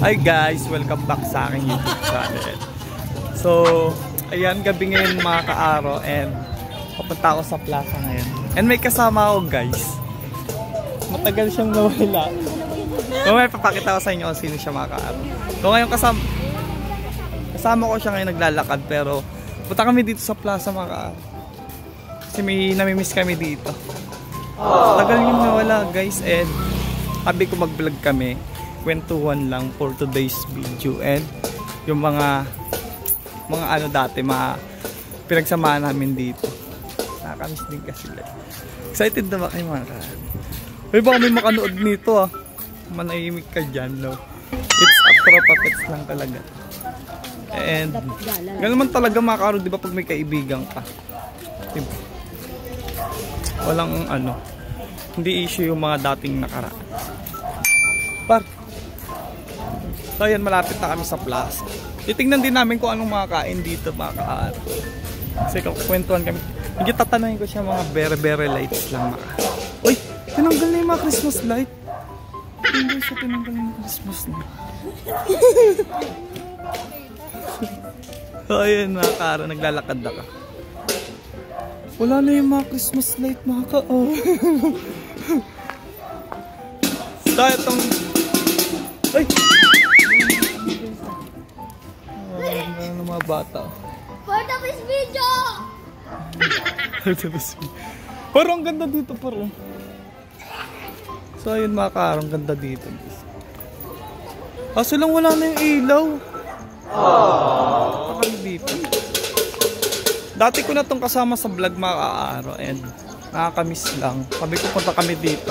Hi guys! Welcome back sa aking YouTube channel. So, ayan, gabi ngayon mga ka-aro and papunta ako sa plaza ngayon. And may kasama ako guys. Matagal siyang nawala. So, may papakita ko sa inyo kung sino siya mga ka-aro. So, ngayon kasama ko siya ngayon naglalakad pero punta kami dito sa plaza mga ka-aro. Kasi may namimiss kami dito. So, tagal yung nawala guys and sabi ko mag-vlog kami. Kwentuhan lang for today's video and yung mga ano dati pinagsamahan namin dito. Nakakamiss din kasi like. Excited na ba kayo mga ka-aro? Uy, baka may makanood nito ah. Manahimik ka dyan, no? It's a tropa pets lang talaga. And gano'n naman talaga mga ka-aro, di ba pag may kaibigan ka? Diba? Walang ano, hindi issue yung mga dating nakaraan. Par! So ayan, malapit na kami sa plaza. Titingnan din namin kung anong makakain dito mga ka-aro. Kasi kwentuhan kami. Hindi tatanungin ko siya mga bere-bere lights lang mga. Uy! Tinanggal na yung mga Christmas light. Hindi siya tinanggal na yung Christmas light. So ayan mga ka-aro, naglalakad na ka. Wala na yung mga Christmas light mga ka-aro. So itong... Ay! Ano mga bata? For the best video! Parang ganda dito parang. So ayun mga ka-aro, ang ganda dito. Kaso lang wala na yung ilaw. Pakali dito. Dati ko na itong kasama sa vlog mga ka-aro and nakakamiss lang. Sabi ko punta kami dito.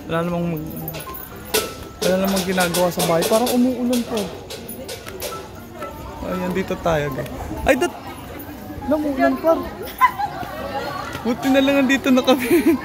Wala namang ginagawa sa bahay. Parang umuulan po. Ayan, dito tayo guys. Ay, namuulan pa. Buti na lang andito na kami.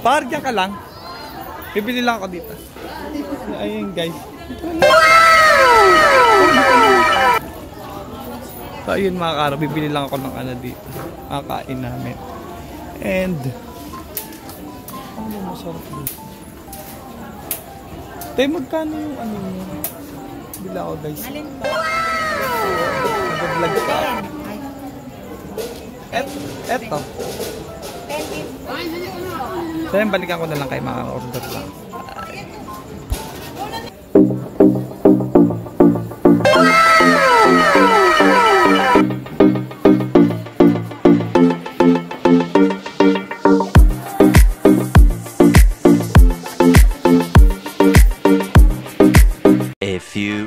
Par, dyan ka lang. Bibili lang ako dito. Ayan guys. So ayun mga ka-aro, bibili lang ako ng ano dito. Makakain namin. And ano masarap dito? Tayo magkano yung ano nyo? Bila ako guys. Alin ba? Nag-vlog pa. Eto. 10. So yan, balikan ko na lang kay mga order lang.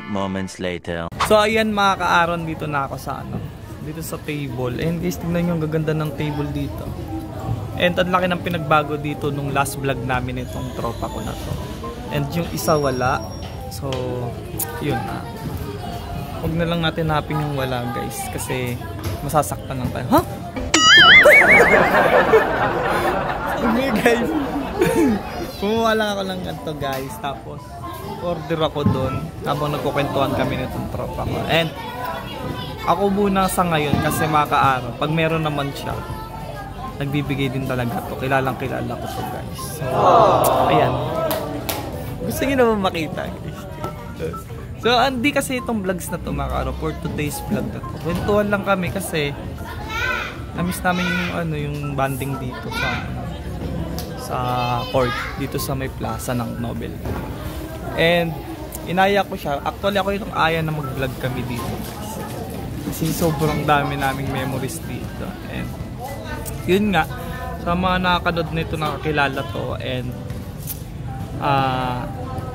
Moments later. So ayan mga ka-aron, dito na ako sa ano, dito sa table. And guys, tingnan nyo ang gaganda ng table dito. And ang laki ng pinagbago dito nung last vlog namin itong tropa ko na to. And yung isa wala. So yun na. Huwag na lang natin hanapin yung wala guys, kasi masasaktan lang tayo. Ha? Okay guys. Kumuha lang ako ng ganito guys. Tapos order ako doon habang nagkukwentuhan kami nitong tropa ko. And ako muna sa ngayon kasi mga ka-aro, pag meron naman siya, nagbibigay din talaga to. Kilalang kilala ko to guys. So, ayan. Gusto nyo naman makita guys. So, hindi kasi itong vlogs na to mga ka-aro, for today's vlog na to. Kwentuhan lang kami kasi na-miss namin yung, ano, yung banding dito sa court, dito sa may plaza ng Nobel. And inaya ko siya. Actually ako yung aya na mag-vlog kami dito guys. Kasi sobrang dami naming memories dito. And yun nga, sa mga nakakanood nito, nakakilala to. And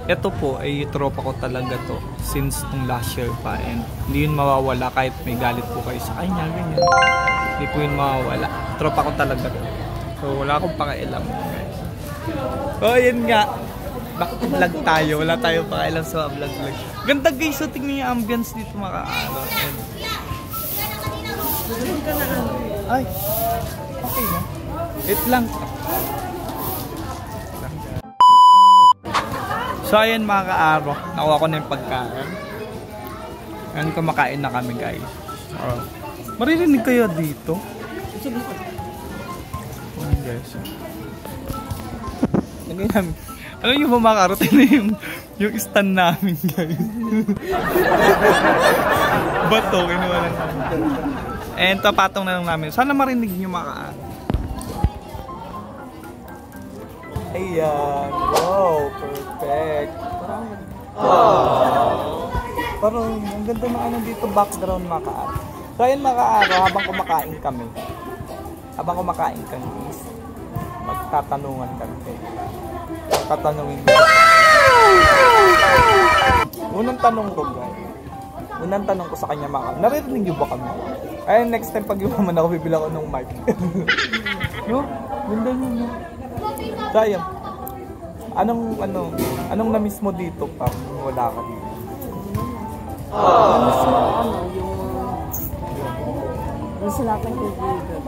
ito po ay tropa ko talaga to since nung last year pa. And hindi yun mawawala kahit may galit po kayo sa kanya, ganyan. Hindi po yun mawawala. Tropa ko talaga to. So wala akong pakialam guys. So yun nga, vlog tayo, wala tayong pakailan sa vlog. Ganda guys, so tingnan yung ambience dito mga ka-aro. Ay, okay na. Wait lang. So ayan mga ka-aro, nakuha ko na yung pagkain. Ngayon kumakain na kami guys. Maririnig kayo dito? Ayan guys. Lagay namin. Alam niyo ba mga ka-aro, na yung stand namin, guys. Bato, kinuha lang namin. And tapatong na lang namin. Sana marinig niyo mga ka-aro. Ayan. Wow, perfect. Parang ang ganda ng ano dito, background mga ka-aro. So ayun mga ka-aro, habang kumakain kami. Magtatanungan kami. Tatanungin ko. Unang tanong ko sa kanya mga ka-aro, naririnig niyo ba kami? Ayun, next time pag yumaman ako, bibila ko ng mic. Yo, ganda niyo. So ayun. Anong na-miss mo dito pa? Wala ka dito. Na-miss mo yung sinapang kaibigan.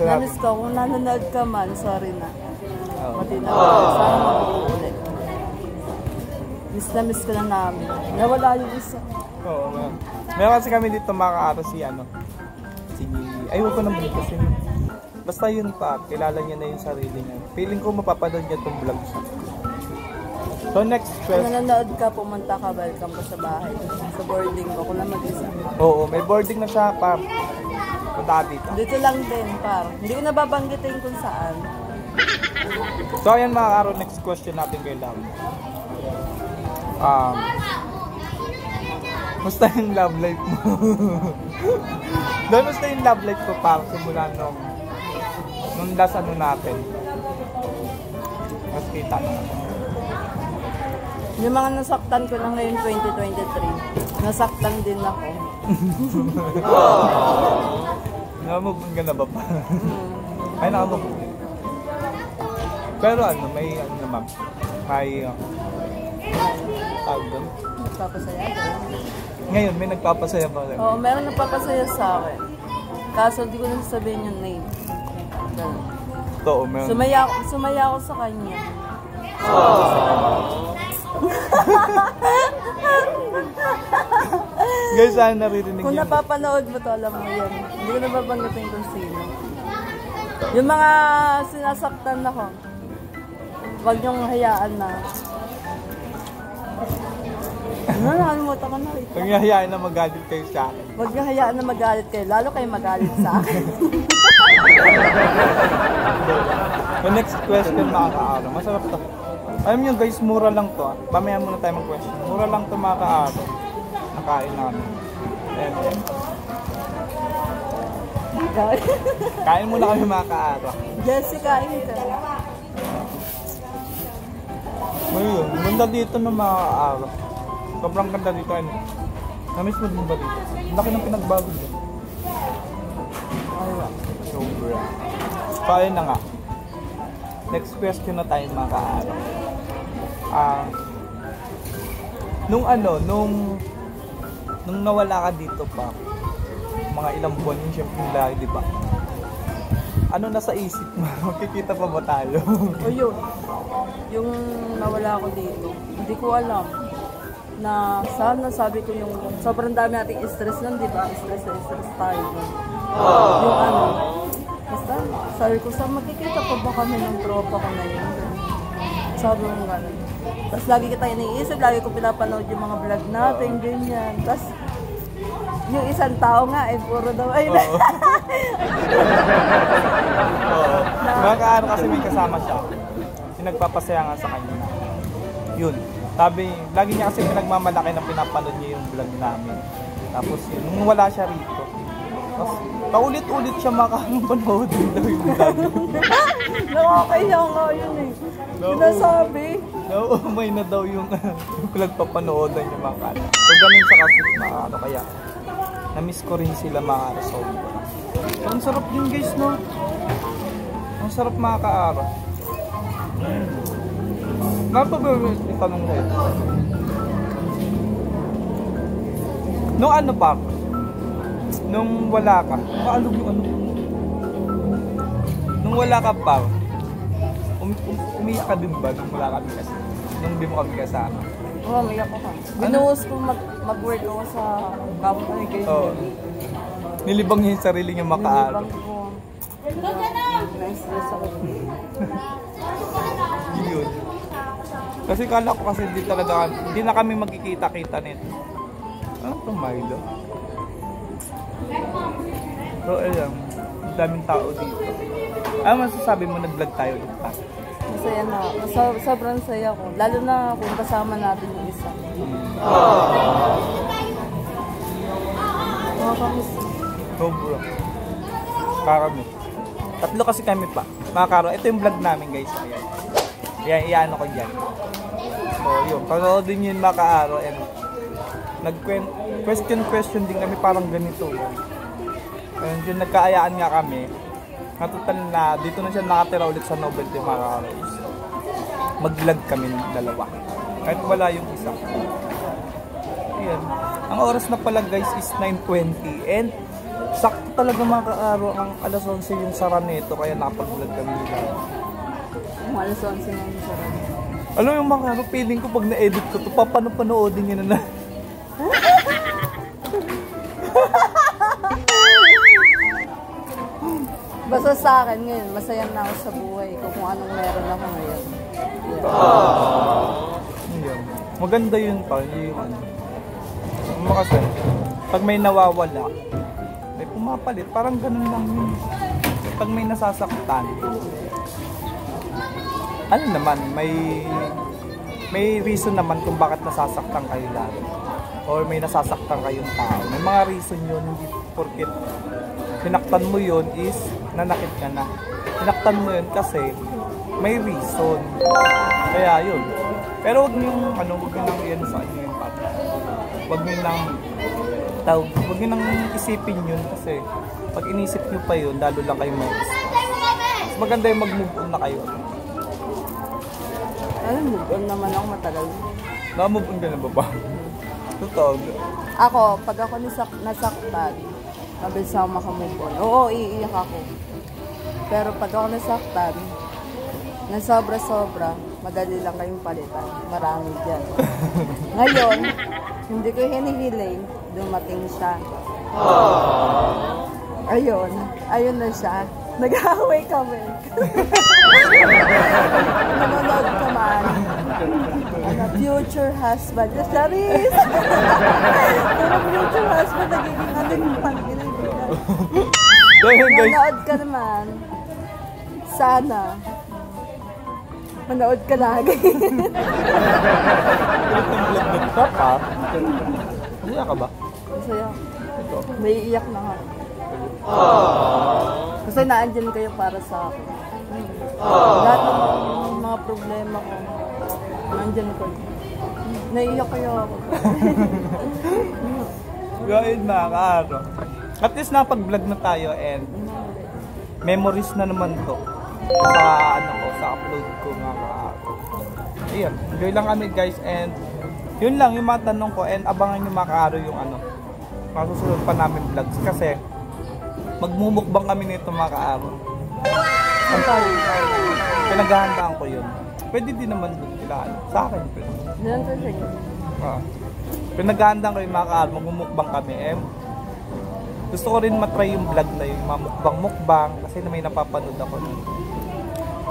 Na-miss ko, kung nanonood ka man, sorry na. Mati na sana mag-uulit. Miss ko na namin. Nawala yung isa. Oo, meron kasi kami dito mga ka-aro ay huwag ko naman kasi. Basta yun pa, kilala niya na yung sarili niya. Feeling ko mapapanood niya itong vlog siya. So next question. Kung nanonood ka, pumunta ka, welcome ka sa bahay. Sa boarding ko, kung lang mag-isa. Oo, may boarding na siya pa. Punta dito. Dito lang din, par. Hindi ko nababanggitin kung saan. So ayan mga ka-aro, next question natin kay Lam. Musta yung love life mo? Doon, musta yung love life ko para simula nung last ano natin. Mas kita na. Yung mga nasaktan ko lang ngayon 2023, nasaktan din ako. Nakamove ka na ba pa? Ay, nakamove. Pero ano, may ano naman. May tawag doon. Nagpapasaya ko. Ngayon, may nagpapasaya pa rin. Oo, meron nagpapasaya sa akin. Kaso di ko na sasabihin yung name. Oo, meron. Sumaya ako sa kanya. Guys, saan naririnig Kung yan? napapanood mo to, alam mo yan. Hindi ko nababanggitin kung sino. Yung mga sinasaktan ako, huwag niyong hayaan na. Nakalimutan ko na rin. Huwag niya hayaan na magalit kayo sa akin. Huwag niyong hayaan na magalit kayo. Lalo kayo magalit sa akin. The next question mga ka-aro. Masarap to. Alam niyo guys, mura lang to. Pamaya muna tayo mag-question. Mura lang to mga ka-aro. Nakain namin. Ayan. Kain muna kami mga ka-aro. Jessica, kain ka. Ngayon, ganda dito ng mga ka-aro. Sobrang ganda dito. Ano? Namiss mo din ba dito? Ang laki ng pinagbago dito. Sobra. So ayun na nga. Next question na tayo mga ka-aro. Nung nawala ka dito pa, mga ilang buwan yung siyempre lagi, di ba? Ano nasa isip mo? Magkikita pa ba tayo? O yun, yung nawala ako dito, hindi ko alam na sana sabi ko yung sobrang dami nating stress nun, di ba? Stress tayo. Yung ano, basta sabi ko, sa magkikita pa ba kami ng tropa ko na yun? Sabi mo gano'n. Tapos lagi kita iniisip, lagi ko pinapanood yung mga vlog natin, ganyan. Tapos yung isang tao nga, puro daw, ay na. Oo. Mga ka-aro kasi may kasama siya. Yung nagpapasaya nga sa kanya. Yun. Sabi, lagi niya kasi pinagmamalaki na pinapanood niya yung vlog namin. Tapos yun, nung wala siya rito. Tapos, paulit-ulit siya makapanood din daw yung vlog. Nakakaya nga yun eh. Sinasabi. Naumay na daw yung pinagpapanoodan niya mga ka-aro. So, ganun sa kasi mga ka-aro. Kaya, na-miss ko rin sila mga ka-aro. So, ang sarap din guys, no? Ang sarap mga ka-aro. Napag-itanong sa'yo. Nung ano pa? Nung wala ka? Maalog yung ano? Nung wala ka pa, umiyak ka din ba nung wala kami kasi? Nung di mo kami kasama? Oo, umiyak ako. Binuhos ko mag-work ako sa company kayo. Oo. Nilibang niya yung sarili niya maka-aro. Nilibang ko. Na-stress ako. Kasi kala ko kasi hindi na kami magkikita-kita nito. Ano itong Milo? So, ayan. Daming tao dito. Ano masasabi mo, nag-vlog tayo ulit pa? Masaya na. Sobrang saya ko. Lalo na kung kasama natin yung isa. Nakakamiss. Sobra. Kakamiss. Tatlo kasi kami pa. Mga karo, ito yung vlog namin guys. Ayan. Ayan, iano ko dyan. So, yun. Panoodin nyo yun mga kaaro. And nag-question din kami parang ganito. And yun, nagkaayaan nga kami. Natutal na, dito na siya nakatira ulit sa Novelty mga kaaro. Mag-vlog kami ng dalawa. Kahit wala yung isa. Ayan. Ang oras na pala guys is 9:20. And sakto talaga mga kaaro ang alas 11 yung sara nito. Kaya nakapag-vlog kami nila. Ang alas 11 na yung sarap. Alam yung mga kaaro, feeling ko pag na-edit ko ito, papanoodin nyo na. Basta sa akin ngayon, masaya na ako sa buhay kung anong meron ako ngayon. Yun. Maganda yun pa. Yung ano. Kasi, pag may nawawala, may pumapalit. Parang ganun lang yun. Pag may nasasaktan, ano naman, may reason naman kung bakit nasasaktan kayo lalo. Or may nasasaktan kayong tao. May mga reason yun, hindi porket sinaktan mo yun is nanakit ka na. Sinaktan mo yun kasi may reason. Kaya yun. Pero wag niyong wag nang yan sa inyo yung pati. Wag niyo nang isipin yun kasi pag inisip niyo pa yun, lalo lang kayo mas maganda yung mag-move on na kayo. Move on naman ako matagal. Na-move on ka na ba ba? Totoo. Ako, pag ako nasaktan, mabilis ako makamove on. Oo, iiyak ako. Pero pag ako nasaktan, na sobra-sobra, madali lang kayong palitan. Marami dyan. Ngayon, hindi ko hinihiling, dumating siya. Ayun na siya. Nag-away kami. Nanonood ka man. Future husband. Charis! Pero future husband, nagiging yung panggilan. Nanonood ka naman. Sana. Manood ka lagi. Masaya ka ba? Masaya. May iyak na nga. Kasi naandyan kayo para sa akin. Lahat ng mga problema ko, naandyan kayo. Naiiyak kayo ako. Gawin mga kaaro. At least napag-vlog na tayo and memories na naman to sa upload ko mga kaaro. Ayan, enjoy lang kami guys and yun lang yung mga tanong ko and abangan nyo mga kaaro yung masusunod pa namin vlogs kasi magmumukbang kami nito mga kaaro. Pinaghahandaan ko yun. Pwede din naman doon sila. Sa akin pwede. Pinaghahandaan ko yung mga kaaro. Magmumukbang kami. Gusto ko rin matry yung vlog na yung mukbang kasi may napapanood ako.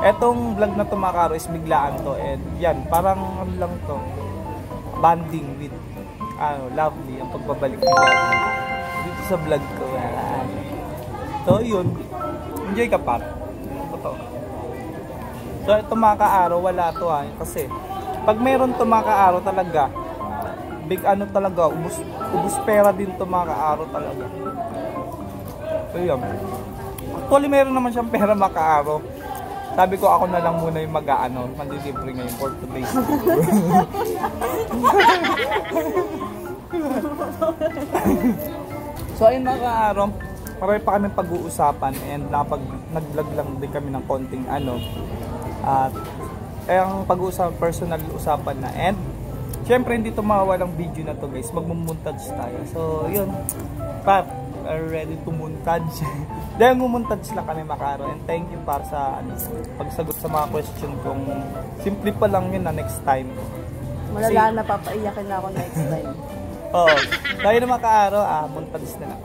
Etong vlog na to mga kaaro is biglaan to. And yan, parang ano lang to. Bonding with Lovely. Ang pagbabalik ni Lovely. Dito sa vlog ko. So yun, enjoy ka pa. Totoo. So ito mga kaaro, wala to kasi pag meron to mga kaaro talaga, big talaga, ubus pera din to mga kaaro talaga. So yun. Actually meron naman siyang pera mga kaaro. Sabi ko ako na lang muna yung mandilibre ngayon for today's video. So ayun mga kaaro, marami pa kami pag-uusapan and nag-vlog lang din kami ng konting at ang pag-uusapan, personal usapan na and syempre hindi ito mawawalang video na to guys, magmumuntage tayo. So yun, Pap, are ready to montage. Dahil mumuntage lang kami makaro and thank you para sa pagsagot sa mga question kong simple pa lang yun na next time. Malala na papaiyakin na ako next time. Oo, dahil na makaaro, montage na lang.